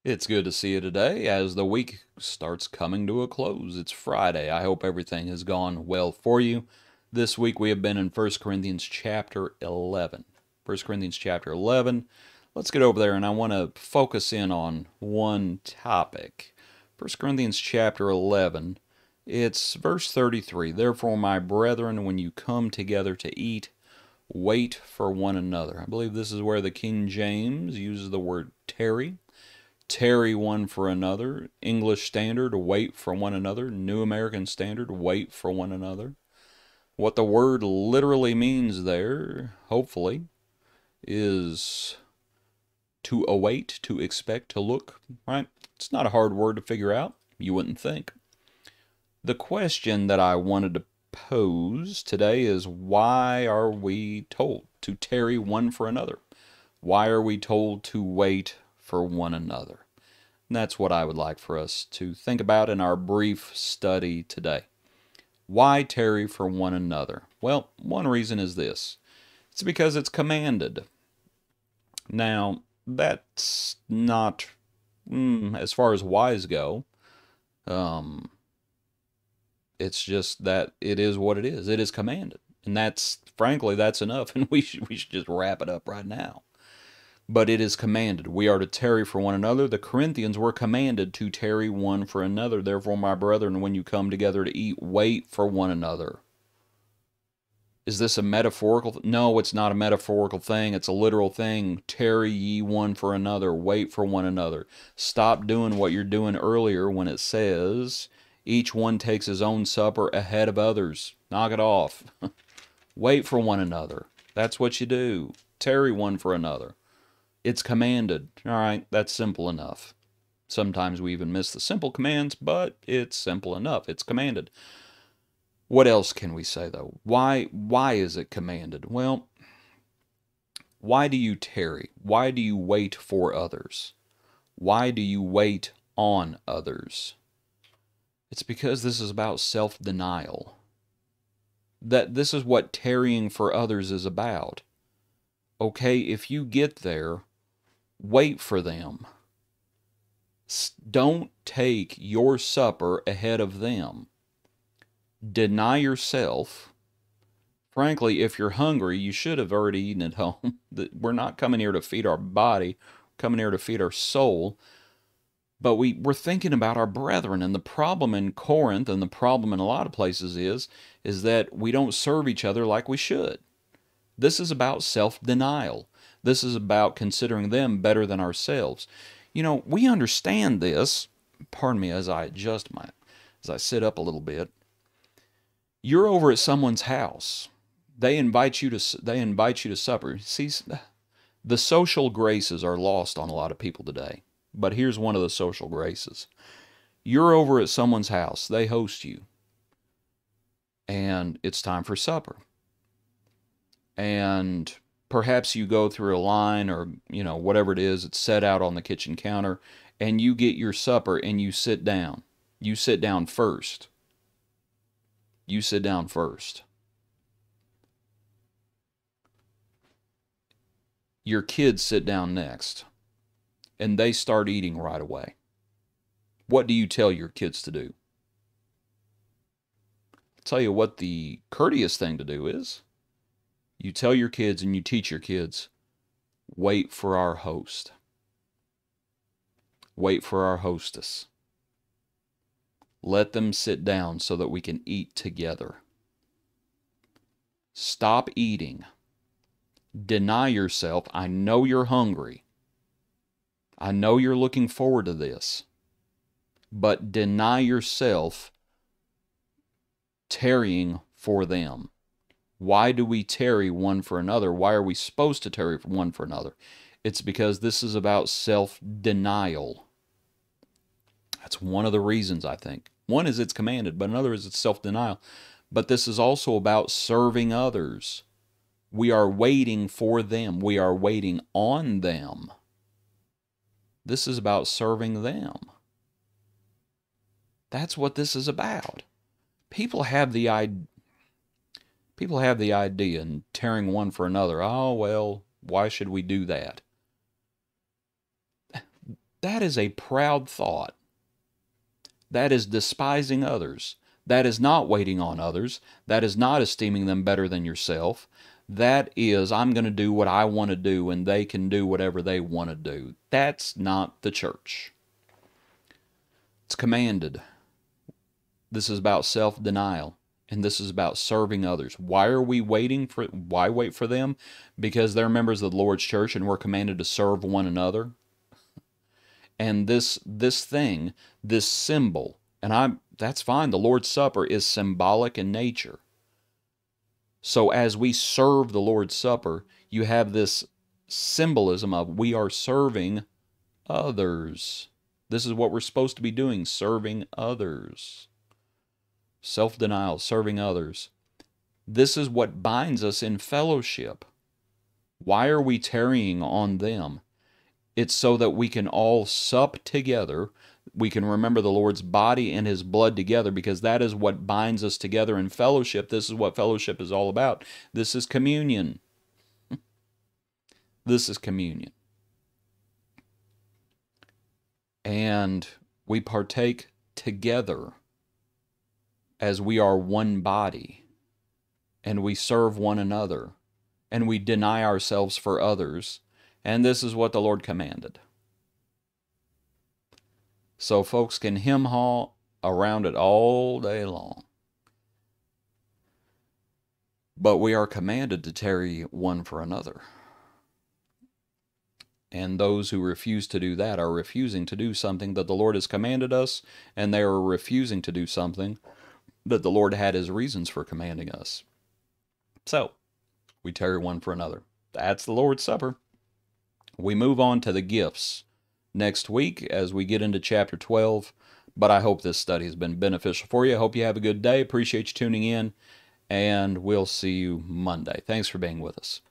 It's good to see you today as the week starts coming to a close. It's Friday. I hope everything has gone well for you. This week we have been in 1 Corinthians chapter 11. 1 Corinthians chapter 11. Let's get over there and I want to focus in on one topic. 1 Corinthians chapter 11. It's verse 33. Therefore, my brethren, when you come together to eat, wait for one another. I believe this is where the King James uses the word tarry. Tarry one for another. English Standard, wait for one another. New American Standard, wait for one another. What the word literally means there, hopefully, is to await, to expect, to look, right? It's not a hard word to figure out. You wouldn't think. The question that I wanted to pose today is, why are we told to tarry one for another? Why are we told to wait for one another? And that's what I would like for us to think about in our brief study today. Why tarry for one another? Well, one reason is this. It's because it's commanded. Now, that's not, as far as whys go, it's just that it is what it is. It is commanded. And that's, frankly, that's enough. And we should just wrap it up right now. But it is commanded. We are to tarry for one another. The Corinthians were commanded to tarry one for another. Therefore, my brethren, when you come together to eat, wait for one another. Is this a metaphorical? No, it's not a metaphorical thing. It's a literal thing. Tarry ye one for another. Wait for one another. Stop doing what you're doing earlier when it says, each one takes his own supper ahead of others. Knock it off. Wait for one another. That's what you do. Tarry one for another. It's commanded. All right, that's simple enough. Sometimes we even miss the simple commands, but it's simple enough. It's commanded. What else can we say, though? Why is it commanded? Well, why do you tarry? Why do you wait for others? Why do you wait on others? It's because this is about self-denial. That this is what tarrying for others is about. Okay, if you get there, wait for them. Don't take your supper ahead of them. Deny yourself. Frankly, if you're hungry, you should have already eaten at home. We're not coming here to feed our body, we're coming here to feed our soul. But we're thinking about our brethren. And the problem in Corinth and the problem in a lot of places is that we don't serve each other like we should. This is about self-denial. This is about considering them better than ourselves. You know, we understand this. Pardon me as I as I sit up a little bit. You're over at someone's house. They invite you to supper. See, the social graces are lost on a lot of people today. But here's one of the social graces. You're over at someone's house. They host you. And it's time for supper. And perhaps you go through a line or, whatever it is, it's set out on the kitchen counter, and you get your supper and you sit down. You sit down first. You sit down first. Your kids sit down next, and they start eating right away. What do you tell your kids to do? I'll tell you what the courteous thing to do is. You tell your kids and you teach your kids, wait for our host. Wait for our hostess. Let them sit down so that we can eat together. Stop eating. Deny yourself. I know you're hungry. I know you're looking forward to this. But deny yourself tarrying for them. Why do we tarry one for another? Why are we supposed to tarry one for another? It's because this is about self-denial. That's one of the reasons, I think. One is it's commanded, but another is it's self-denial. But this is also about serving others. We are waiting for them. We are waiting on them. This is about serving them. That's what this is about. People have the idea and tearing one for another. Oh, well, why should we do that? That is a proud thought. That is despising others. That is not waiting on others. That is not esteeming them better than yourself. That is, I'm going to do what I want to do and they can do whatever they want to do. That's not the church. It's commanded. This is about self-denial, and this is about serving others. Why wait for them? Because they're members of the Lord's church and we're commanded to serve one another. And this symbol, and that's fine. The Lord's Supper is symbolic in nature. So as we serve the Lord's Supper, you have this symbolism of we are serving others. This is what we're supposed to be doing, serving others. Self-denial, serving others. This is what binds us in fellowship. Why are we tarrying on them? It's so that we can all sup together. We can remember the Lord's body and His blood together, because that is what binds us together in fellowship. This is what fellowship is all about. This is communion. This is communion. And we partake together as we are one body, and we serve one another, and we deny ourselves for others, and this is what the Lord commanded. So folks can hem-haw around it all day long. But we are commanded to tarry one for another. And those who refuse to do that are refusing to do something that the Lord has commanded us, and they are refusing to do something that the Lord had His reasons for commanding us. So, we tarry one for another. That's the Lord's Supper. We move on to the gifts next week as we get into chapter 12, but I hope this study has been beneficial for you. I hope you have a good day. Appreciate you tuning in, and we'll see you Monday. Thanks for being with us.